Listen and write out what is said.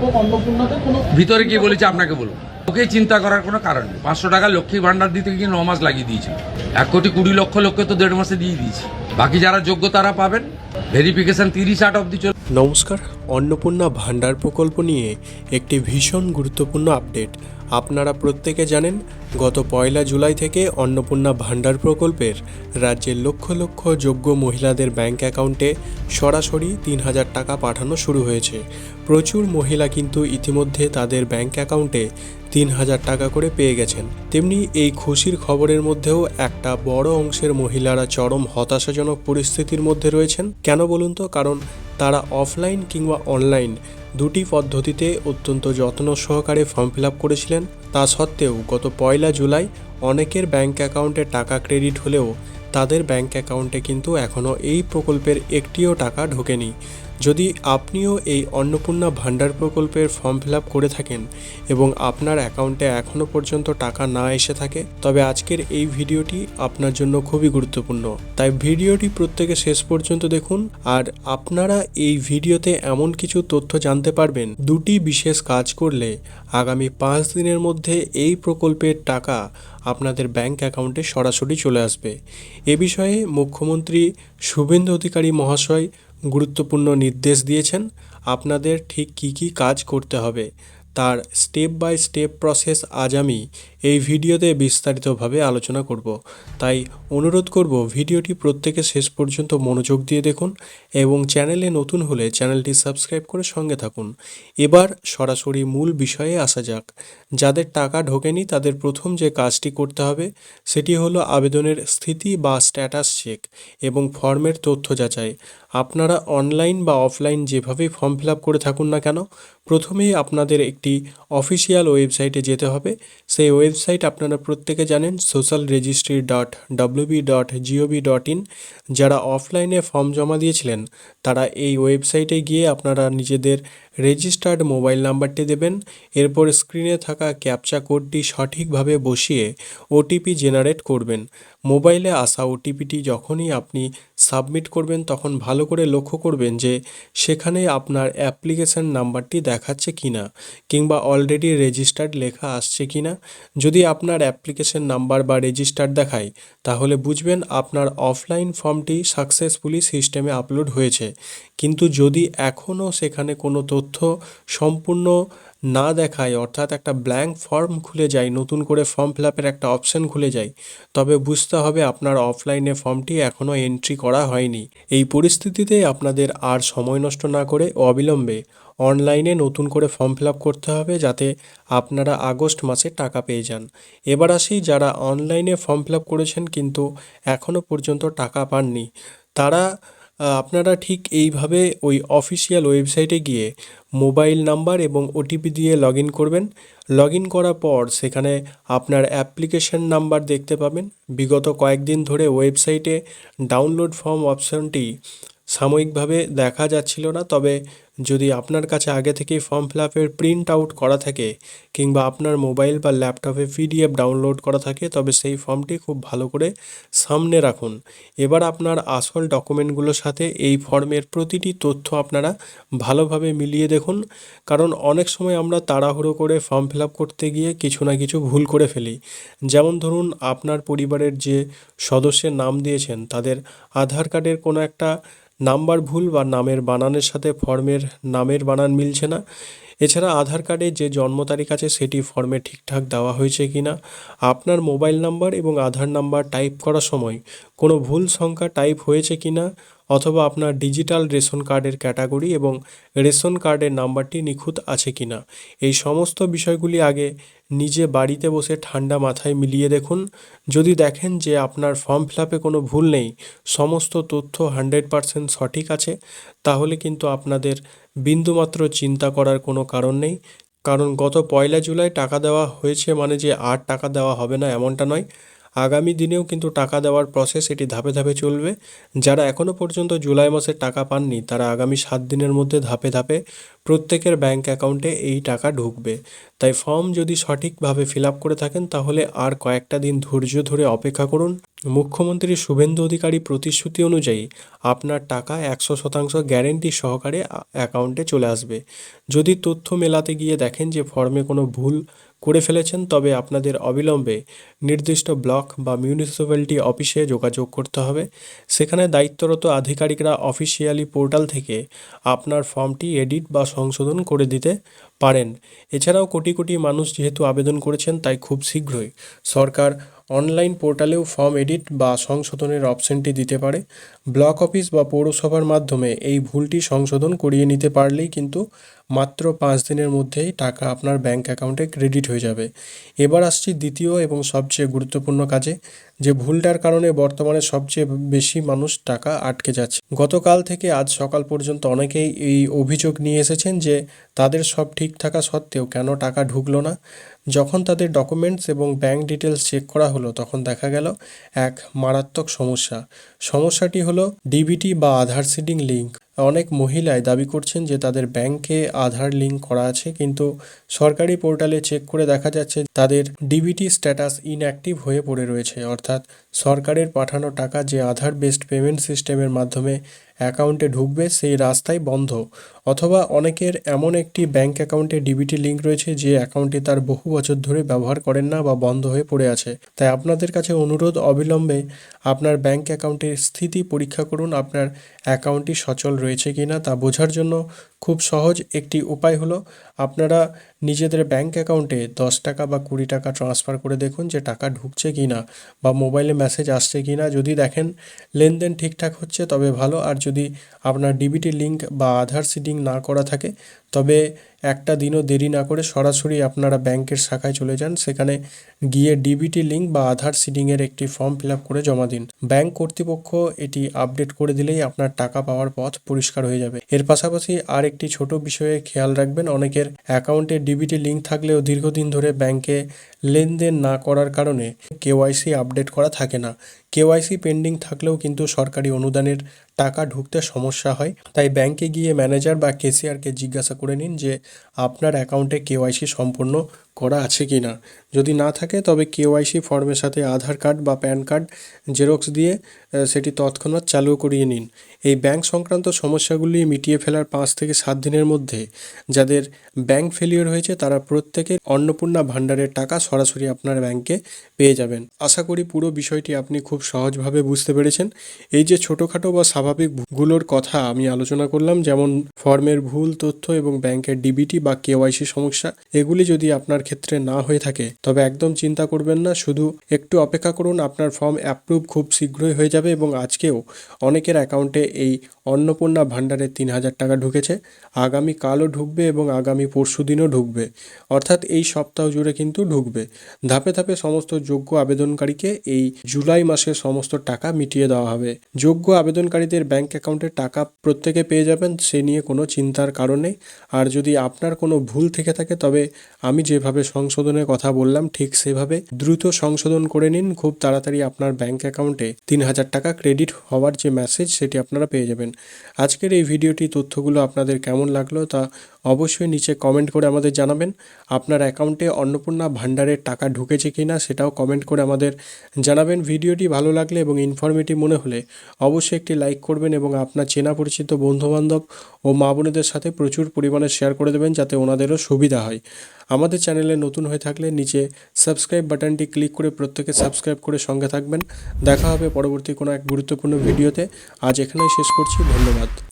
ব্যাপক অন্নপূর্ণাতে কোনো ভিতরে কি বলেছে আপনাকে বলুন, ওকে চিন্তা করার কোনো কারণ নেই। 500 টাকা লক্ষ্মী ভান্ডার দিতে গিয়ে 9 মাস লাগিয়ে দিয়েছিল। 1,20,00,000 লোককে তো 1.5 মাসে দিয়ে দিয়েছি। বাকি যারা যোগ্য তারা পাবেন। ভেরিফিকেশন 30-8 অবধি চলবে। নমস্কার, অন্নপূর্ণা ভান্ডার প্রকল্প নিয়ে একটি ভীষণ গুরুত্বপূর্ণ আপডেট। আপনারা প্রত্যেকে জানেন, গত 1 জুলাই থেকে অন্নপূর্ণা ভান্ডার প্রকল্পের রাজ্যের লক্ষ লক্ষ যোগ্য মহিলাদের ব্যাংক অ্যাকাউন্টে সরাসরি 3,000 টাকা পাঠানো শুরু হয়েছে। প্রচুর মহিলা কিন্তু ইতিমধ্যে তাদের ব্যাংক অ্যাকাউন্টে 3,000 টাকা করে পেয়ে গেছেন। তেমনি এই খুশির খবরের মধ্যেও একটা বড় অংশের মহিলারা চরম হতাশাজনক পরিস্থিতির মধ্যে রয়েছেন। কেন বলুন তো? কারণ তারা অফলাইন কিংবা অনলাইন দুটি পদ্ধতিতে অত্যন্ত যত্ন সহকারে ফর্ম ফিল আপ করেছিলেন। তা সত্ত্বেও গত 1 জুলাই অনেকের ব্যাংক অ্যাকাউন্টে টাকা ক্রেডিট হলেও তাদের ব্যাংক অ্যাকাউন্টে কিন্তু এখনও এই প্রকল্পের একটিও টাকা ঢোকেনি। যদি আপনিও এই অন্নপূর্ণা ভান্ডার প্রকল্পের ফর্ম ফিল আপ করে থাকেন এবং আপনার অ্যাকাউন্টে এখনও পর্যন্ত টাকা না এসে থাকে, তবে আজকের এই ভিডিওটি আপনার জন্য খুবই গুরুত্বপূর্ণ। তাই ভিডিওটি প্রত্যেকে শেষ পর্যন্ত দেখুন। আর আপনারা এই ভিডিওতে এমন কিছু তথ্য জানতে পারবেন, দুটি বিশেষ কাজ করলে আগামী 5 দিনের মধ্যে এই প্রকল্পের টাকা আপনাদের ব্যাংক অ্যাকাউন্টে সরাসরি চলে আসবে। এ বিষয়ে মুখ্যমন্ত্রী শুভেন্দু অধিকারী মহাশয় গুরুত্বপূর্ণ নির্দেশ দিয়েছেন। আপনাদের ঠিক কী কী কাজ করতে হবে তার স্টেপ বাই স্টেপ প্রসেস আজ আমি এই ভিডিওতে বিস্তারিতভাবে আলোচনা করব। তাই অনুরোধ করব ভিডিওটি প্রত্যেকে শেষ পর্যন্ত মনোযোগ দিয়ে দেখুন এবং চ্যানেলে নতুন হলে চ্যানেলটি সাবস্ক্রাইব করে সঙ্গে থাকুন। এবার সরাসরি মূল বিষয়ে আসা যাক। যাদের টাকা ঢোকেনি তাদের প্রথম যে কাজটি করতে হবে সেটি হলো আবেদনের স্থিতি বা স্ট্যাটাস চেক এবং ফর্মের তথ্য যাচাই। আপনারা অনলাইন বা অফলাইন যেভাবেই ফর্ম ফিল আপ করে থাকুন না কেন, প্রথমেই আপনাদের একটি অফিসিয়াল ওয়েবসাইটে যেতে হবে। সেই ওয়েবসাইট আপনারা প্রত্যেকে জানেন, socialregistry.wb.gov.in। যারা অফলাইনে ফর্ম জমা দিয়েছিলেন তারা এই ওয়েবসাইটে গিয়ে আপনারা নিজেদের রেজিস্টার্ড মোবাইল নাম্বারটি দেবেন। এরপর স্ক্রিনে থাকা ক্যাপচা কোডটি সঠিকভাবে বসিয়ে ওটিপি জেনারেট করবেন। মোবাইলে আসা ওটিপিটি যখনই আপনি সাবমিট করবেন তখন ভালো করে লক্ষ্য করবেন যে সেখানে আপনার অ্যাপ্লিকেশন নাম্বারটি দেখাচ্ছে কিনা কিংবা অলরেডি রেজিস্টার্ড লেখা আসছে কিনা। যদি আপনার অ্যাপ্লিকেশন নাম্বার বা রেজিস্টার্ড দেখায় তাহলে বুঝবেন আপনার অফলাইন ফর্মটি সাকসেসফুলি সিস্টেমে আপলোড হয়েছে। কিন্তু যদি এখনও সেখানে কোনো তথ্য সম্পূর্ণ না দেখায়, অর্থাৎ একটা ব্ল্যাঙ্ক ফর্ম খুলে যায়, নতুন করে ফর্ম ফিল আপের একটা অপশান খুলে যায়, তবে বুঝতে হবে আপনার অফলাইনে ফর্মটি এখনও এন্ট্রি করা হয়নি। এই পরিস্থিতিতে আপনাদের আর সময় নষ্ট না করে অবিলম্বে অনলাইনে নতুন করে ফর্ম ফিল আপ করতে হবে, যাতে আপনারা আগস্ট মাসে টাকা পেয়ে যান। এবার আসি যারা অনলাইনে ফর্ম ফিল আপ করেছেন কিন্তু এখনও পর্যন্ত টাকা পাননি, তারা আপনারা ঠিক এইভাবে ওই অফিসিয়াল ওয়েবসাইটে গিয়ে মোবাইল নাম্বার এবং ওটিপি দিয়ে লগ ইন করবেন। লগ ইন করার পর সেখানে আপনার অ্যাপ্লিকেশন নাম্বার দেখতে পাবেন। বিগত কয়েকদিন ধরে ওয়েবসাইটে ডাউনলোড ফর্ম অপশনটি সাময়িকভাবে দেখা যাচ্ছিল না, তবে যদি আপনার কাছে আগে থেকেই ফর্ম ফিল আপের প্রিন্ট আউট করা থাকে কিংবা আপনার মোবাইল বা ল্যাপটপে পিডিএফ ডাউনলোড করা থাকে তবে সেই ফর্মটি খুব ভালো করে সামনে রাখুন। এবার আপনার আসল ডকুমেন্টগুলোর সাথে এই ফর্মের প্রতিটি তথ্য আপনারা ভালোভাবে মিলিয়ে দেখুন, কারণ অনেক সময় আমরা তাড়াহুড়ো করে ফর্ম ফিল আপ করতে গিয়ে কিছু না কিছু ভুল করে ফেলি। যেমন ধরুন, আপনার পরিবারের যে সদস্যের নাম দিয়েছেন তাদের আধার কার্ডের কোনো একটা নাম্বার ভুল বা নামের বানানের সাথে ফর্মের নামের বানান মিলছে না। এছাড়া আধার কার্ডে যে জন্ম তারিখ আছে সেটি ফর্মে ঠিকঠাক দেওয়া হয়েছে কিনা, আপনার মোবাইল নাম্বার এবং আধার নাম্বার টাইপ করার সময় কোনো ভুল সংখ্যা টাইপ হয়েছে কিনা, অথবা আপনার ডিজিটাল রেশন কার্ডের ক্যাটাগরি এবং রেশন কার্ডের নাম্বারটি নিখুঁত আছে কিনা, এই সমস্ত বিষয়গুলি আগে নিজে বাড়িতে বসে ঠান্ডা মাথায় মিলিয়ে দেখুন। যদি দেখেন যে আপনার ফর্ম ফিল আপে কোনো ভুল নেই, সমস্ত তথ্য 100% সঠিক আছে, তাহলে কিন্তু আপনাদের বিন্দুমাত্র চিন্তা করার কোনো কারণ নেই। কারণ গত 1 জুলাই টাকা দেওয়া হয়েছে মানে যে আর টাকা দেওয়া হবে না এমনটা নয়। আগামী দিনেও কিন্তু টাকা দেওয়ার প্রসেস এটি ধাপে ধাপে চলবে। যারা এখনও পর্যন্ত জুলাই মাসের টাকা পাননি তারা আগামী 7 দিনের মধ্যে ধাপে ধাপে প্রত্যেকের ব্যাংক অ্যাকাউন্টে এই টাকা ঢুকবে। তাই ফর্ম যদি সঠিকভাবে ফিল আপ করে থাকেন তাহলে আর কয়েকটা দিন ধৈর্য ধরে অপেক্ষা করুন। মুখ্যমন্ত্রী শুভেন্দু অধিকারী প্রতিশ্রুতি অনুযায়ী আপনার টাকা 100% গ্যারেন্টি সহকারে অ্যাকাউন্টে চলে আসবে। যদি তথ্য মেলাতে গিয়ে দেখেন যে ফর্মে কোনো ভুল করে ফেলেছেন তবে আপনাদের অবিলম্বে নির্দিষ্ট ব্লক বা মিউনিসিপ্যালিটি অফিসে যোগাযোগ করতে হবে। সেখানে দায়িত্বরত আধিকারিকরা অফিসিয়ালি পোর্টাল থেকে আপনার ফর্মটি এডিট বা সংশোধন করে দিতে পারেন। এছাড়াও কোটি কোটি মানুষ যেহেতু আবেদন করেছেন তাই খুব শীঘ্রই সরকার অনলাইন পোর্টালেও ফর্ম এডিট বা সংশোধনের অপশনটি দিতে পারে। ব্লক অফিস বা পৌরসভার মাধ্যমে এই ভুলটি সংশোধন করিয়ে নিতে পারলেই কিন্তু মাত্র 5 দিনের মধ্যেই টাকা আপনার ব্যাংক অ্যাকাউন্টে ক্রেডিট হয়ে যাবে। এবার আসছি দ্বিতীয় এবং সবচেয়ে গুরুত্বপূর্ণ কাজে, যে ভুলটার কারণে বর্তমানে সবচেয়ে বেশি মানুষ টাকা আটকে যাচ্ছে। গতকাল থেকে আজ সকাল পর্যন্ত অনেকেই এই অভিযোগ নিয়ে এসেছেন যে তাদের সব ঠিক থাকা সত্ত্বেও কেন টাকা ঢুকলো না। যখন তাদের ডকুমেন্টস এবং ব্যাংক ডিটেলস চেক করা হলো তখন দেখা গেল এক মারাত্মক সমস্যাটি হলো ডিবিটি বা আধার সিডিং লিঙ্ক। অনেক মহিলাই দাবি করছেন যে তাদের ব্যাংকে আধার লিঙ্ক করা আছে, কিন্তু সরকারি পোর্টালে চেক করে দেখা যাচ্ছে তাদের ডিবিটি স্ট্যাটাস ইনঅ্যাক্টিভ হয়ে পড়ে রয়েছে, অর্থাৎ সরকারের পাঠানো টাকা যে আধার বেসড পেমেন্ট সিস্টেমের মাধ্যমে অ্যাকাউন্টে ঢুকবে সেই রাস্তাই বন্ধ। অথবা অনেকের এমন একটি ব্যাংক অ্যাকাউন্টে ডিবিটি লিঙ্ক রয়েছে যে অ্যাকাউন্টটি তার বহু বছর ধরে ব্যবহার করেন না বা বন্ধ হয়ে পড়ে আছে। তাই আপনাদের কাছে অনুরোধ, অবিলম্বে আপনার ব্যাংক অ্যাকাউন্টের স্থিতি পরীক্ষা করুন। আপনার অ্যাকাউন্টটি সচল রয়েছে কিনা তা বোঝার জন্য খুব সহজ একটি উপায় হলো আপনারা নিজেদের ব্যাংক অ্যাকাউন্টে 10 টাকা বা 20 টাকা ট্রান্সফার করে দেখুন যে টাকা ঢুকছে কিনা বা মোবাইলে মেসেজ আসছে কিনা। যদি দেখেন লেনদেন ঠিকঠাক হচ্ছে তবে ভালো, আর যদি আপনার ডিবিটি লিঙ্ক বা আধার সিডিং না করা থাকে তবে একটা দিনও দেরি না করে সরাসরি আপনারা ব্যাংকের শাখায় চলে যান। সেখানে গিয়ে ডিবিটি লিঙ্ক বা আধার সিডিংয়ের একটি ফর্ম ফিল আপ করে জমা দিন। ব্যাংক কর্তৃপক্ষ এটি আপডেট করে দিলেই আপনার টাকা পাওয়ার পথ পরিষ্কার হয়ে যাবে। এর পাশাপাশি আর একটি ছোট বিষয়ে খেয়াল রাখবেন, অনেকের অ্যাকাউন্টে ডিবিটি লিঙ্ক থাকলেও দীর্ঘদিন ধরে ব্যাংকে লেনদেন না করার কারণে কেওয়াইসি আপডেট করা থাকে না। কেওয়াইসি পেন্ডিং থাকলেও কিন্তু সরকারি অনুদানের টাকা ঢুকতে সমস্যা হয়। তাই ব্যাংকে গিয়ে ম্যানেজার বা ক্যাশিয়ারকে জিজ্ঞাসা করে নিন যে আপনার অ্যাকাউন্টে কেওয়াইসি সম্পূর্ণ করা আছে কি না। যদি না থাকে তবে কেওয়াইসি ফর্মের সাথে আধার কার্ড বা প্যান কার্ড জেরক্স দিয়ে সেটি তৎক্ষণাৎ চালু করিয়ে নিন। এই ব্যাংক সংক্রান্ত সমস্যাগুলি মিটিয়ে ফেলার 5 থেকে 7 দিনের মধ্যে যাদের ব্যাংক ফেলিওর হয়েছে তারা প্রত্যেকে অন্নপূর্ণা ভাণ্ডারের টাকা সরাসরি আপনার ব্যাংকে পেয়ে যাবেন। আশা করি পুরো বিষয়টি আপনি খুব সহজভাবে বুঝতে পেরেছেন। এই যে ছোটোখাটো বা স্বাভাবিক ভুলগুলোর কথা আমি আলোচনা করলাম, যেমন ফর্মের ভুল তথ্য এবং ব্যাংকের ডিবিটি বা কেওয়াইসি সমস্যা, এগুলি যদি আপনার ক্ষেত্রে না হয়ে থাকে তবে একদম চিন্তা করবেন না, শুধু একটু অপেক্ষা করুন। আপনার ফর্ম অ্যাপ্রুভ খুব শীঘ্রই হয়ে যাবে এবং আজকেও অনেকের অ্যাকাউন্টে এই অন্নপূর্ণা ভাণ্ডারে 3000 টাকা ঢুকেছে, আগামী কালও ঢুকবে এবং আগামী পরশু দিনও ঢুকবে, অর্থাৎ এই সপ্তাহ জুড়ে কিন্তু ঢুকবে। ধাপে ধাপে সমস্ত যোগ্য আবেদনকারীকে এই জুলাই মাসে সমস্ত টাকা মিটিয়ে দেওয়া হবে। যোগ্য আবেদনকারীদের ব্যাংক অ্যাকাউন্টে টাকা প্রত্যেকে পেয়ে যাবেন, সে নিয়ে কোনো চিন্তার কারণ নেই। আর যদি আপনার কোনো ভুল থেকে থাকে তবে আমি যেভাবে সংশোধনের কথা বললাম ঠিক সেভাবে দ্রুত সংশোধন করে নিন। খুব তাড়াতাড়ি আপনার ব্যাংক অ্যাকাউন্টে 3000 টাকা ক্রেডিট হওয়ার যে মেসেজ সেটি আপনারা পেয়ে যাবেন। আজকের এই ভিডিওটি তথ্যগুলো আপনাদের কেমন লাগলো তা অবশ্যই নিচে কমেন্ট করে আমাদের জানাবেন। আপনার অ্যাকাউন্টে অন্নপূর্ণা ভাণ্ডারের টাকা ঢুকেছে কিনা সেটাও কমেন্ট করে আমাদের জানাবেন। ভিডিওটি ভালো লাগলে এবং ইনফরমেটিভ মনে হলে অবশ্যই একটি লাইক করবেন এবং আপনার চেনা পরিচিত বন্ধুবান্ধব ও মা বোনেদের সাথে প্রচুর পরিমাণে শেয়ার করে দেবেন যাতে ওনাদেরও সুবিধা হয়। আমাদের চ্যানেলে নতুন হয়ে থাকলে নিচে সাবস্ক্রাইব বাটনটি ক্লিক করে প্রত্যেকে সাবস্ক্রাইব করে সঙ্গে থাকবেন। দেখা হবে পরবর্তী কোনো এক গুরুত্বপূর্ণ ভিডিওতে। আজ এখানেই শেষ করছি, ধন্যবাদ।